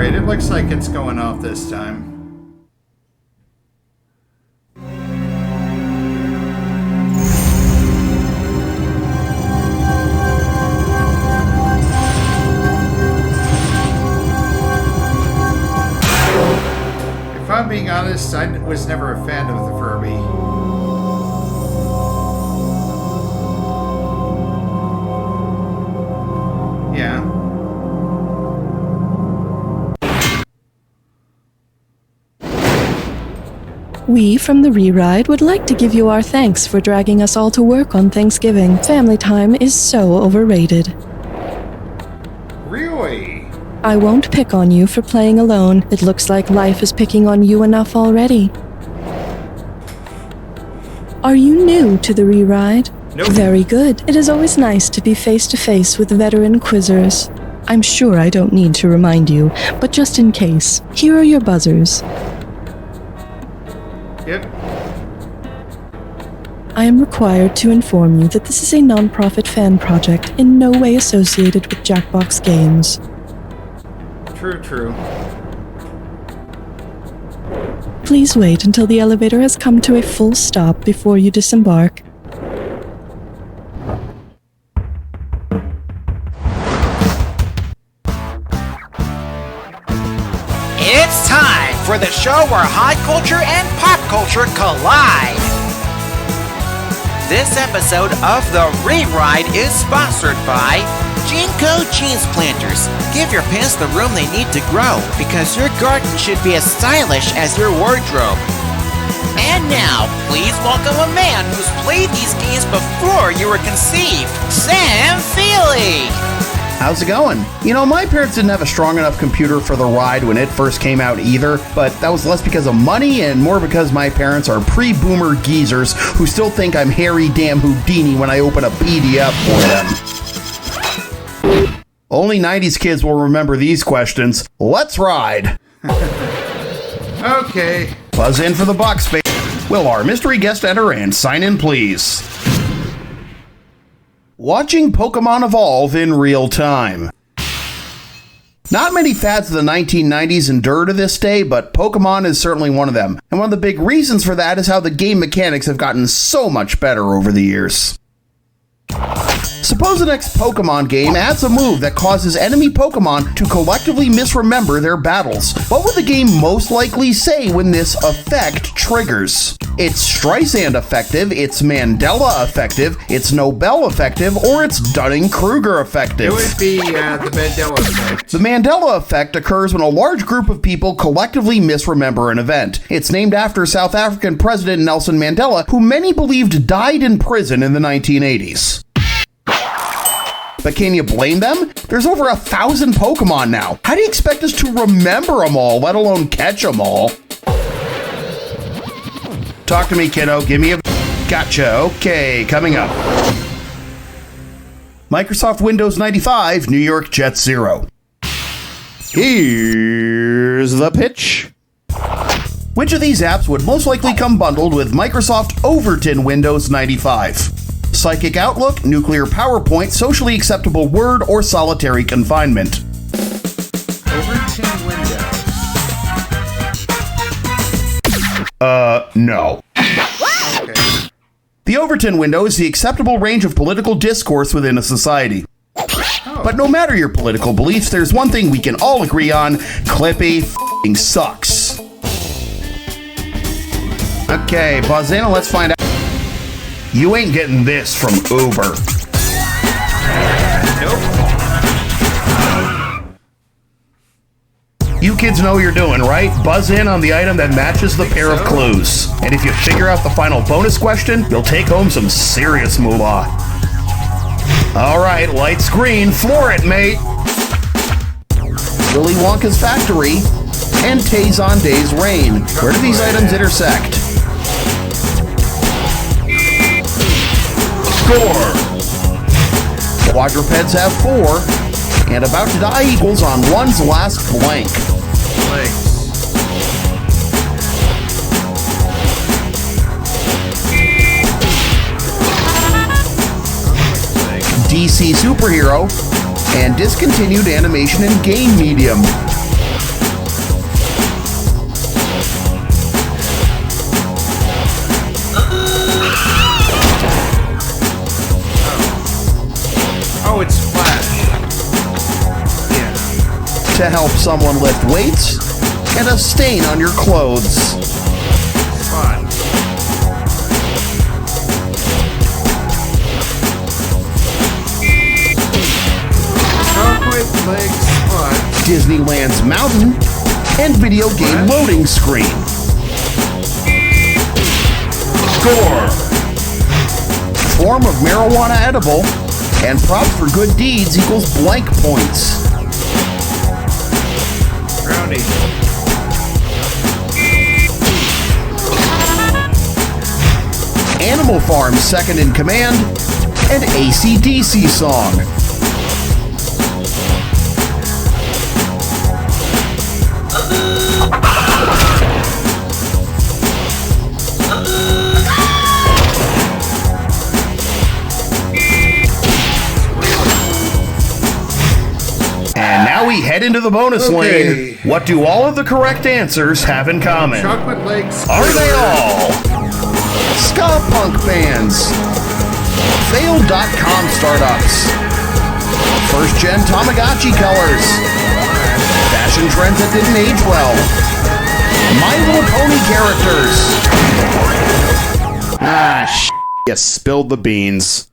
Alright, it looks like it's going off this time. If I'm being honest, I was never a fan of the Furby. Yeah. We from the Re-Ride would like to give you our thanks for dragging us all to work on Thanksgiving. Family time is so overrated. Really? I won't pick on you for playing alone. It looks like life is picking on you enough already. Are you new to the Re-Ride? Nope. Very good. It is always nice to be face to face with veteran quizzers. I'm sure I don't need to remind you, but just in case, here are your buzzers. Yep. I am required to inform you that this is a non-profit fan project in no way associated with Jackbox Games. True. Please wait until the elevator has come to a full stop before you disembark. It's time for the show where high culture and pop culture collide. This episode of The Re-Ride is sponsored by Jinko Jeans Planters. Give your plants the room they need to grow, because your garden should be as stylish as your wardrobe. And now, please welcome a man who's played these games before you were conceived, Sam Feely. How's it going? You know, my parents didn't have a strong enough computer for the ride when it first came out either, but that was less because of money and more because my parents are pre-boomer geezers who still think I'm Harry Damn Houdini when I open a PDF for them. Only 90s kids will remember these questions. Let's ride! Okay. Buzz in for the box space. Will our mystery guest enter and sign in, please? Watching Pokemon evolve in real time. Not many fads of the 1990s endure to this day, but Pokemon is certainly one of them. And one of the big reasons for that is how the game mechanics have gotten so much better over the years. Suppose the next Pokemon game adds a move that causes enemy Pokemon to collectively misremember their battles. What would the game most likely say when this effect triggers? It's Streisand effective, it's Mandela effective, it's Nobel effective, or it's Dunning-Kruger effective? It would be the Mandela Effect. The Mandela Effect occurs when a large group of people collectively misremember an event. It's named after South African President Nelson Mandela, who many believed died in prison in the 1980s. But can you blame them? There's over 1,000 Pokemon now. How do you expect us to remember them all, let alone catch them all? Talk to me, kiddo. Give me a... Gotcha. Okay, coming up. Microsoft Windows 95, New York Jet Zero. Here's the pitch. Which of these apps would most likely come bundled with Microsoft Overton Windows 95? Psychic Outlook, Nuclear PowerPoint, Socially Acceptable Word, or Solitary Confinement? Overton Windows. No. Okay. The Overton window is the acceptable range of political discourse within a society. Oh. But no matter your political beliefs, there's one thing we can all agree on: Clippy f***ing sucks. Okay, buzz in and let's find out. You ain't getting this from Uber. Nope. You kids know what you're doing, right? Buzz in on the item that matches the pair of clues. And if you figure out the final bonus question, you'll take home some serious moolah. All right, lights green. Floor it, mate. Willy Wonka's factory and Tazon Day's reign. Where do these items intersect? Score! Quadrupeds have 4, and about to die equals on one's last blank. DC superhero and discontinued animation in game medium. Oh, it's Flash. Yeah. To help someone lift weights, and a stain on your clothes. Fun. Chocolate leg spot. Disneyland's mountain, and video game loading screen. Score! Form of marijuana edible, and props for good deeds equals blank points. Brownie. Animal Farm second in command, and AC/DC song. And now we head into the bonus lane. What do all of the correct answers have in common? Chocolate legs. Are they all ska punk bands, failed.com startups, first gen Tamagotchi colors, fashion trends that didn't age well, My Little Pony characters? You spilled the beans.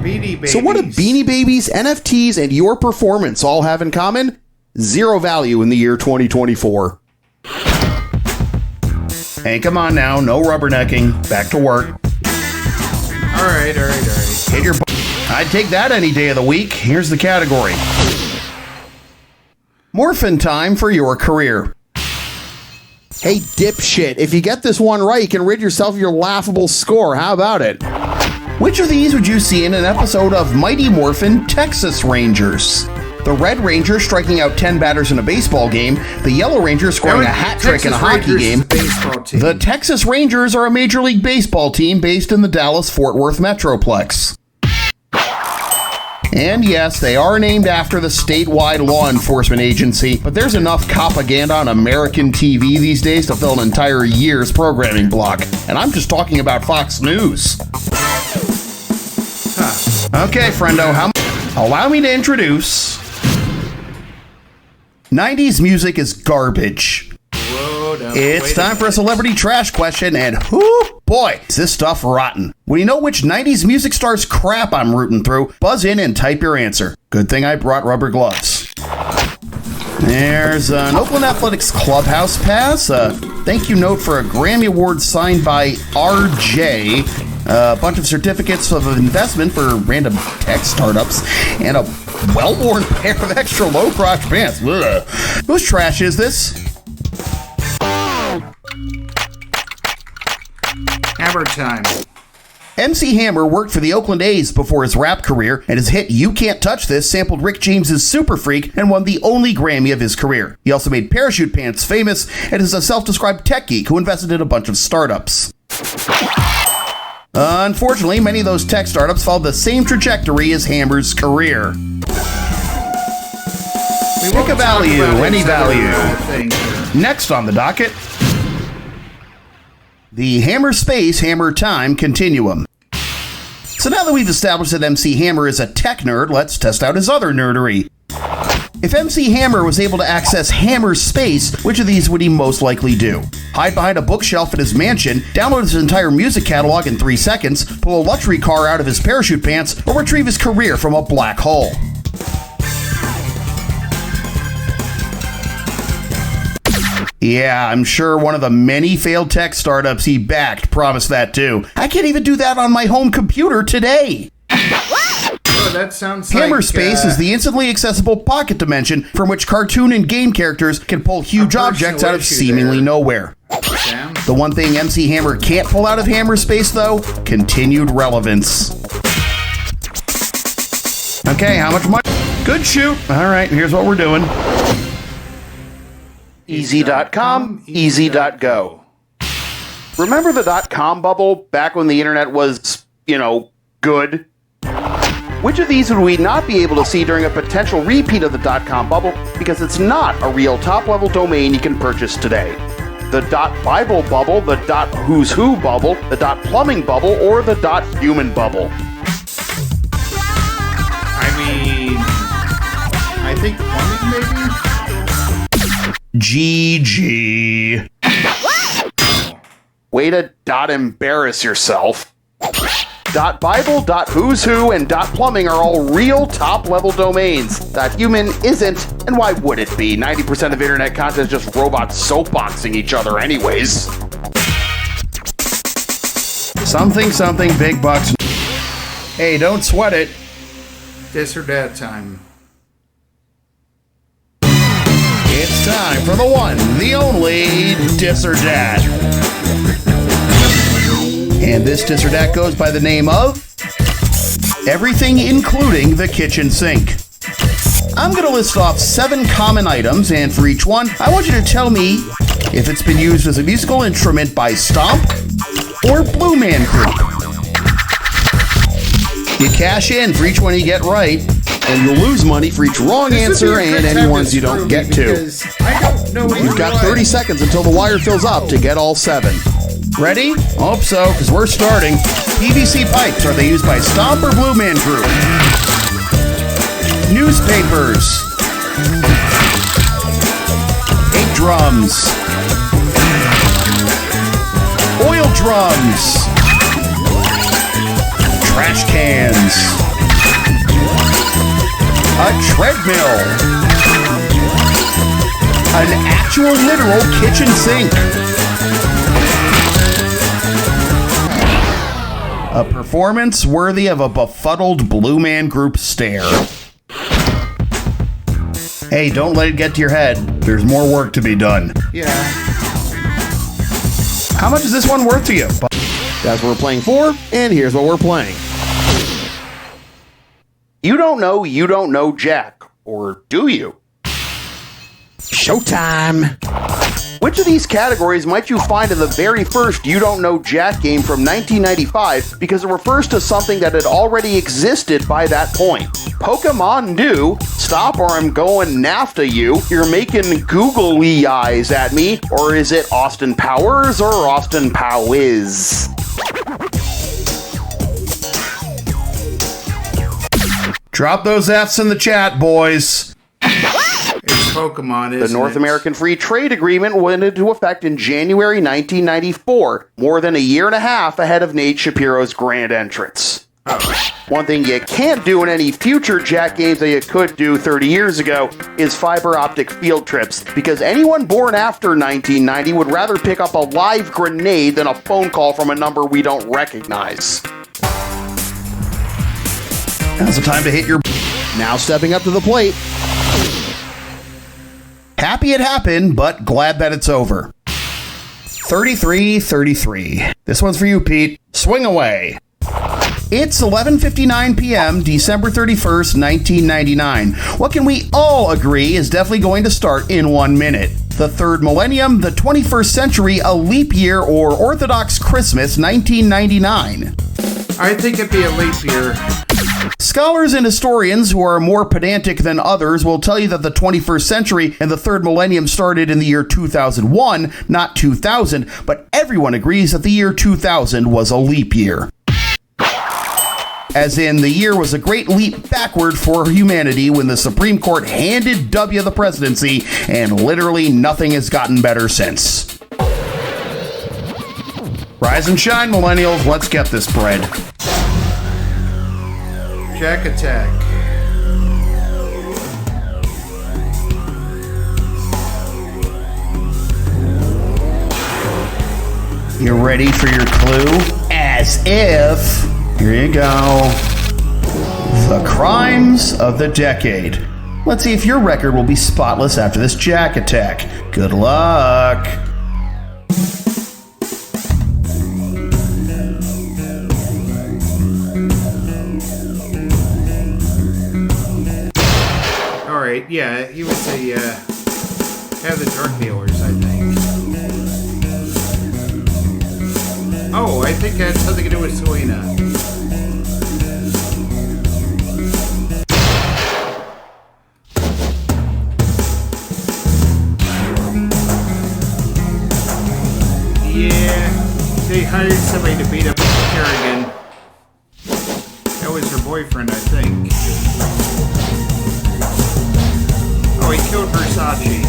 Beanie Babies. So what do Beanie Babies, NFTs, and your performance all have in common? Zero value in the year 2024. Hey, come on now. No rubbernecking. Back to work. All right. Hit your I'd take that any day of the week. Here's the category. Morphin time for your career. Hey, dipshit. If you get this one right, you can rid yourself of your laughable score. How about it? Which of these would you see in an episode of Mighty Morphin Texas Rangers? The Red Ranger striking out 10 batters in a baseball game, the Yellow Ranger scoring a hat trick in a hockey game. The Texas Rangers are a Major League Baseball team based in the Dallas-Fort Worth Metroplex. And yes, they are named after the statewide law enforcement agency, but there's enough propaganda on American TV these days to fill an entire year's programming block. And I'm just talking about Fox News. Okay, friendo, allow me to introduce... 90s music is garbage. It's time for a celebrity trash question, and whoo, boy, is this stuff rotten. When you know which 90s music star's crap I'm rooting through, buzz in and type your answer. Good thing I brought rubber gloves. There's an Oakland Athletics clubhouse pass, a thank you note for a Grammy Award signed by RJ, a bunch of certificates of investment for random tech startups, and a well-worn pair of extra low-crotch pants. Ugh. Whose trash is this? Hammer time. MC Hammer worked for the Oakland A's before his rap career, and his hit You Can't Touch This sampled Rick James's Super Freak and won the only Grammy of his career. He also made parachute pants famous and is a self-described tech geek who invested in a bunch of startups. Unfortunately, many of those tech startups followed the same trajectory as Hammer's career. Pick a value, any value. Next on the docket, the Hammer Space, Hammer Time Continuum. So now that we've established that MC Hammer is a tech nerd, let's test out his other nerdery. If MC Hammer was able to access Hammer Space, which of these would he most likely do? Hide behind a bookshelf in his mansion, download his entire music catalog in 3 seconds, pull a luxury car out of his parachute pants, or retrieve his career from a black hole? Yeah, I'm sure one of the many failed tech startups he backed promised that too. I can't even do that on my home computer today. Oh, that sounds Hammer like, Space is the instantly accessible pocket dimension from which cartoon and game characters can pull huge objects out of seemingly nowhere. Damn. The one thing MC Hammer can't pull out of Hammer Space, though, continued relevance. Okay, how much money? Good shoot. All right, here's what we're doing. Easy.com, easy.go. Remember the .com bubble back when the internet was, good? Which of these would we not be able to see during a potential repeat of the .com bubble because it's not a real top-level domain you can purchase today? the .Bible bubble, the .Who's Who bubble, the .Plumbing bubble, or the .Human bubble? I mean, I think plumbing maybe? GG. Way to embarrass yourself. .Bible, .Who's Who, and .Plumbing are all real top-level domains. .Human isn't, and why would it be? 90% of internet content is just robots soapboxing each other anyways. Something, big bucks. Hey, don't sweat it. This or that time. It's time for the one, the only Dis or Dat. And this Dis or Dat goes by the name of Everything Including the Kitchen Sink. I'm going to list off 7 common items, and for each one, I want you to tell me if it's been used as a musical instrument by Stomp or Blue Man Group. You cash in for each one you get right, and you'll lose money for each wrong answer and any ones you don't get to. I don't know what You've got 30 seconds until the wire fills up to get all 7. Ready? Hope so, because we're starting. PVC pipes, are they used by Stomp or Blue Man Group? Newspapers. Cake drums. Oil drums. Trash cans. A treadmill. An actual literal kitchen sink. A performance worthy of a befuddled Blue Man Group stare. Hey, don't let it get to your head. There's more work to be done. Yeah. How much is this one worth to you? That's what we're playing for, and here's what we're playing. You don't know Jack, or do you? Showtime! Which of these categories might you find in the very first You Don't Know Jack game from 1995 because it refers to something that had already existed by that point? Pokemon do, stop or I'm going NAFTA you, you're making googly eyes at me, or is it Austin Powers or Austin Powiz? Drop those F's in the chat, boys. It's Pokemon, isn't it? The North American Free Trade Agreement went into effect in January 1994, more than a year and a half ahead of Nate Shapiro's grand entrance. One thing you can't do in any future Jack games that you could do 30 years ago is fiber optic field trips, because anyone born after 1990 would rather pick up a live grenade than a phone call from a number we don't recognize. Now's the time to hit your... Now stepping up to the plate. Happy it happened, but glad that it's over. 33-33. This one's for you, Pete. Swing away. It's 11:59 p.m., December 31st, 1999. What can we all agree is definitely going to start in 1 minute? The third millennium, the 21st century, a leap year, or Orthodox Christmas, 1999. I think it'd be a leap year. Scholars and historians who are more pedantic than others will tell you that the 21st century and the third millennium started in the year 2001, not 2000, but everyone agrees that the year 2000 was a leap year. As in, the year was a great leap backward for humanity when the Supreme Court handed W the presidency, and literally nothing has gotten better since. Rise and shine, millennials, let's get this bread. Jack attack. You ready for your clue? As if. Here you go. The crimes of the decade. Let's see if your record will be spotless after this Jack attack. Good luck. Alright, yeah, he was have the drug dealers, I think. Oh, I think that had something to do with Selena. was her boyfriend, I think. Oh, he killed Versace.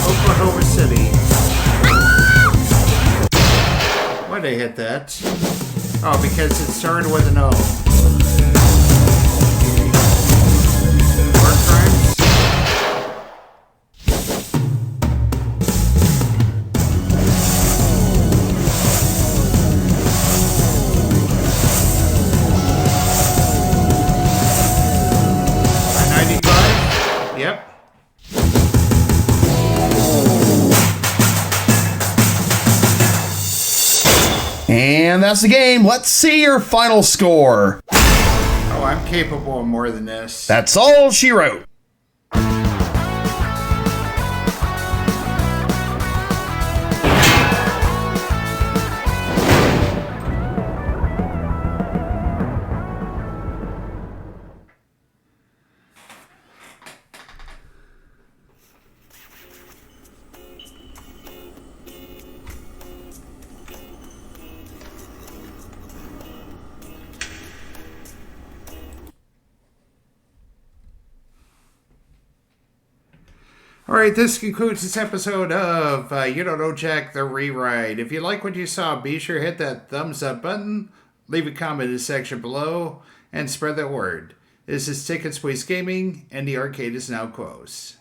Oklahoma City. Why'd I hit that? Oh, because it started with an O. War crimes? I-95? Yep. And that's the game. Let's see your final score. Oh, I'm capable of more than this. That's all she wrote. All right, this concludes this episode of You Don't Know Jack, the Rewrite. If you like what you saw, be sure to hit that thumbs up button, leave a comment in the section below, and spread that word. This is Tickets Please Gaming, and the arcade is now closed.